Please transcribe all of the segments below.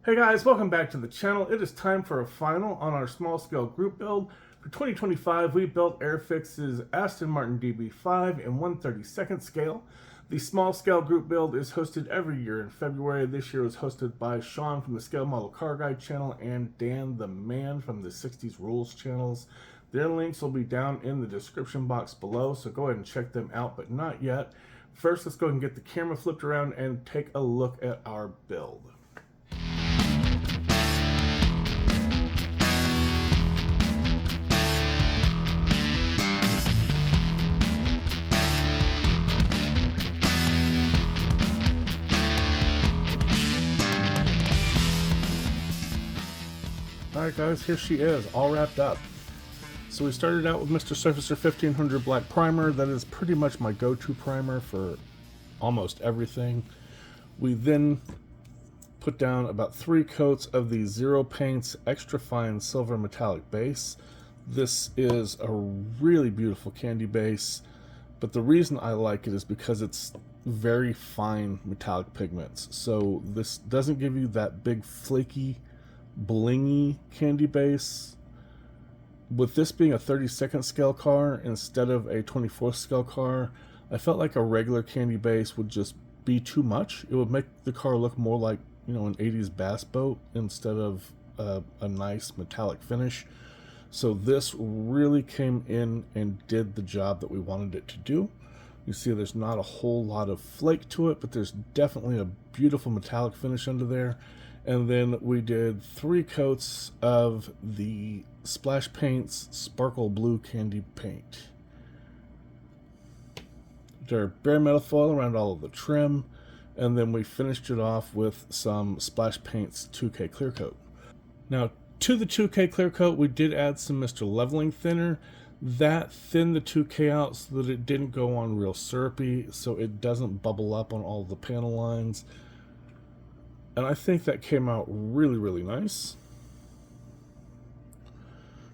Hey guys, welcome back to the channel. It is time for a final on our small scale group build. For 2025, we built Airfix's Aston Martin DB5 in 1/32nd scale. The small scale group build is hosted every year in February. This year was hosted by Shawn from the Scale Model Car Guide channel and Dan the Man from the 60s Rules channels. Their links will be down in the description box below, so go ahead and check them out, but not yet. First, let's go ahead and get the camera flipped around and take a look at our build. Alright guys, here she is, all wrapped up. So we started out with Mr. Surfacer 1500 Black Primer. That is pretty much my go-to primer for almost everything. We then put down about 3 coats of the Zero Paints Extra Fine Silver Metallic Base. This is a really beautiful candy base, but the reason I like it is because it's very fine metallic pigments. So this doesn't give you that big flaky blingy candy base. With this being a 32nd scale car instead of a 24th scale car, I felt like a regular candy base would just be too much. It would make the car look more like, you know, an 80s bass boat instead of a nice metallic finish. So this really came in and did the job that we wanted it to do. You see there's not a whole lot of flake to it, but there's definitely a beautiful metallic finish under there. And then we did 3 coats of the Splash Paints Sparkle Blue Candy Paint. Their bare metal foil around all of the trim, and then we finished it off with some Splash Paints 2K Clear Coat. Now, to the 2K Clear Coat, we did add some Mr. Leveling Thinner. That thinned the 2K out so that it didn't go on real syrupy, so it doesn't bubble up on all the panel lines. And I think that came out really, really nice.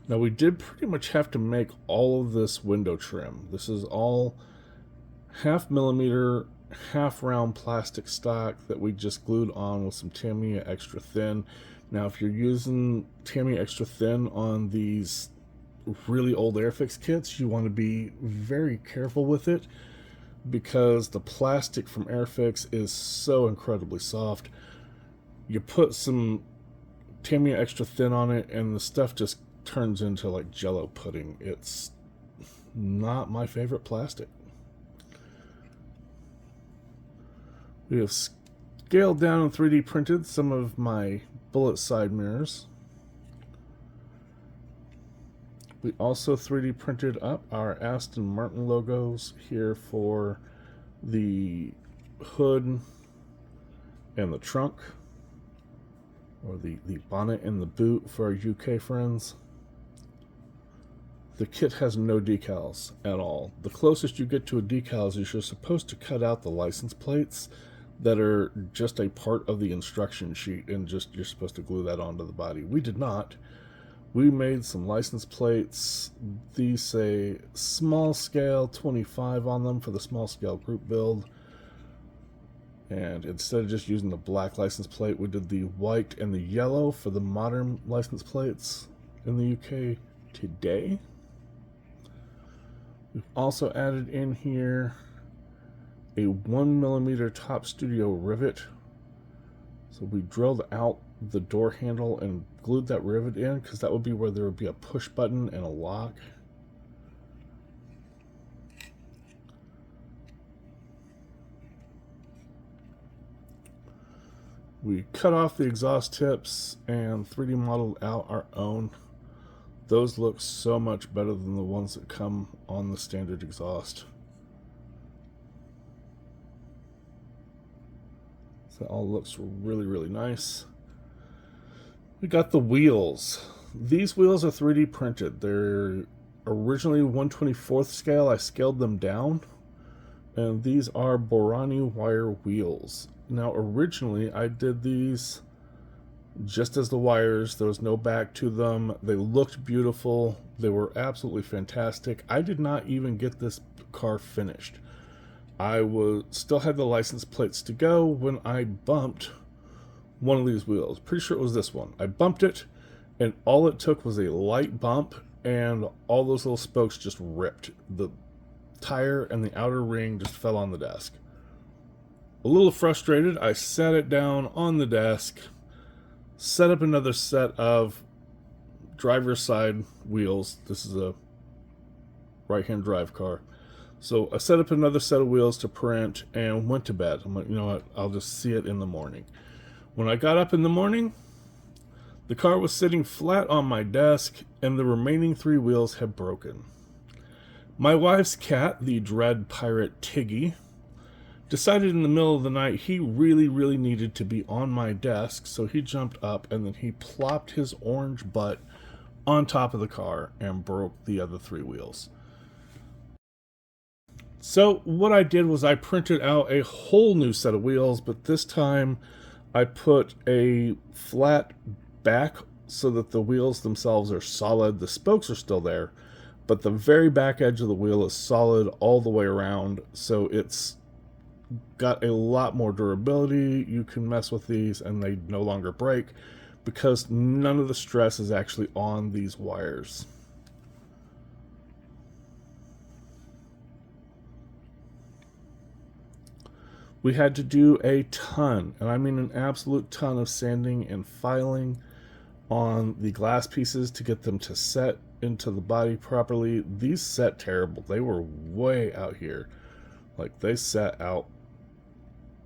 Now we did pretty much have to make all of this window trim. This is all 1/2 millimeter, half round plastic stock that we just glued on with some Tamiya Extra Thin. Now if you're using Tamiya Extra Thin on these really old Airfix kits, you want to be very careful with it because the plastic from Airfix is so incredibly soft. You put some Tamiya Extra Thin on it and the stuff just turns into like Jello pudding. It's not my favorite plastic. We have scaled down and 3D printed some of my bullet side mirrors. We also 3D printed up our Aston Martin logos here for the hood and the trunk, or the bonnet and the boot for our UK friends. The kit has no decals at all. The closest you get to a decal is you're supposed to cut out the license plates that are just a part of the instruction sheet and just you're supposed to glue that onto the body. We did not. We made some license plates. These say small scale 25 on them for the small scale group build. And instead of just using the black license plate, we did the white and the yellow for the modern license plates in the UK today. We've also added in here a 1mm top studio rivet. So we drilled out the door handle and glued that rivet in because that would be where there would be a push button and a lock. We cut off the exhaust tips and 3D modeled out our own. Those look so much better than the ones that come on the standard exhaust. So that all looks really, really nice. We got the wheels. These wheels are 3D printed. They're originally 1/24th scale. I scaled them down. And these are Borani wire wheels. Now originally I did these just as the wires. There was no back to them. They looked beautiful. They were absolutely fantastic. I did not even get this car finished. I still had the license plates to go when I bumped one of these wheels. Pretty sure it was this one. I bumped it, and all it took was a light bump, and all those little spokes just ripped. The tire and the outer ring just fell on the desk. A little frustrated, I sat it down on the desk, set up another set of driver's side wheels. This is a right-hand drive car. So I set up another set of wheels to print and went to bed. I'm like, you know what, I'll just see it in the morning. When I got up in the morning, the car was sitting flat on my desk and the remaining 3 wheels had broken. My wife's cat, the dread pirate Tiggy, decided in the middle of the night he really needed to be on my desk, so he jumped up and then he plopped his orange butt on top of the car and broke the other 3 wheels. So what I did was I printed out a whole new set of wheels, but this time I put a flat back so that the wheels themselves are solid. The spokes are still there, but the very back edge of the wheel is solid all the way around, so it's got a lot more durability. You can mess with these and they no longer break because none of the stress is actually on these wires. We had to do a ton, and I mean an absolute ton, of sanding and filing on the glass pieces to get them to set into the body properly. These set terrible. They were way out here. Like, they set out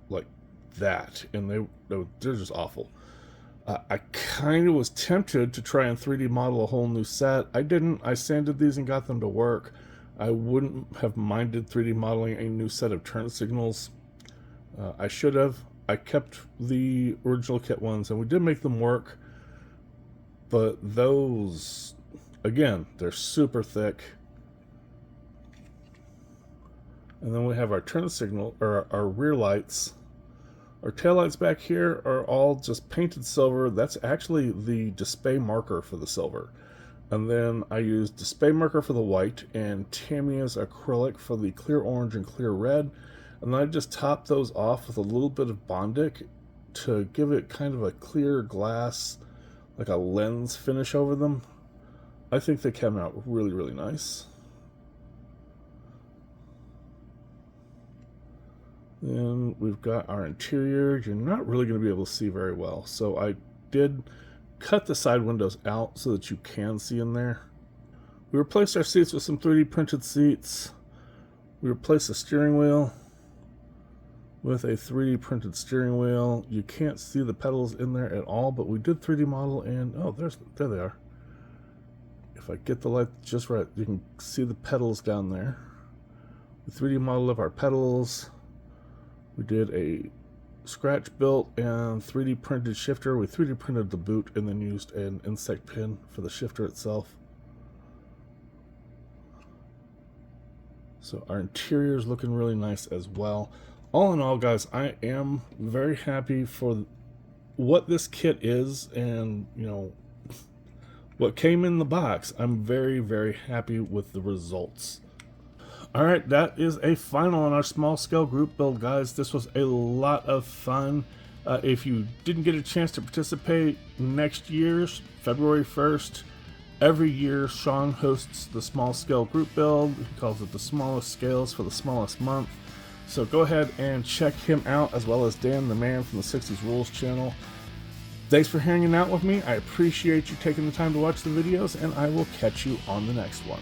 like that, and they're just awful. I kind of was tempted to try and 3D model a whole new set. I didn't. I sanded these and got them to work. I wouldn't have minded 3D modeling a new set of turn signals. I should have. I kept the original kit ones, and we did make them work. But those, again, they're super thick. And then we have our turn signal, or our rear lights. Our tail lights back here are all just painted silver. That's actually the display marker for the silver. And then I used display marker for the white and Tamiya's acrylic for the clear orange and clear red. And then I just topped those off with a little bit of Bondic to give it kind of a clear glass, like a lens finish over them. I think they came out really nice. Then we've got our interior. You're not really going to be able to see very well, so I did cut the side windows out so that you can see in there. We replaced our seats with some 3D printed seats. We replaced the steering wheel with a 3D printed steering wheel. You can't see the pedals in there at all, but we did 3D model, and oh, there they are. If I get the light just right, you can see the pedals down there. We 3D modeled up our pedals. We did a scratch built and 3D printed shifter. We 3D printed the boot and then used an insect pin for the shifter itself. So our interior is looking really nice as well. All in all, guys, I am very happy for what this kit is, and you know what came in the box. I'm very happy with the results. Alright, that is a final on our small scale group build, guys. This was a lot of fun. If you didn't get a chance to participate, next year, February 1st, every year Shawn hosts the small scale group build. He calls it the smallest scales for the smallest month. So go ahead and check him out, as well as Dan the man from the 60s Rules channel. Thanks for hanging out with me. I appreciate you taking the time to watch the videos, and I will catch you on the next one.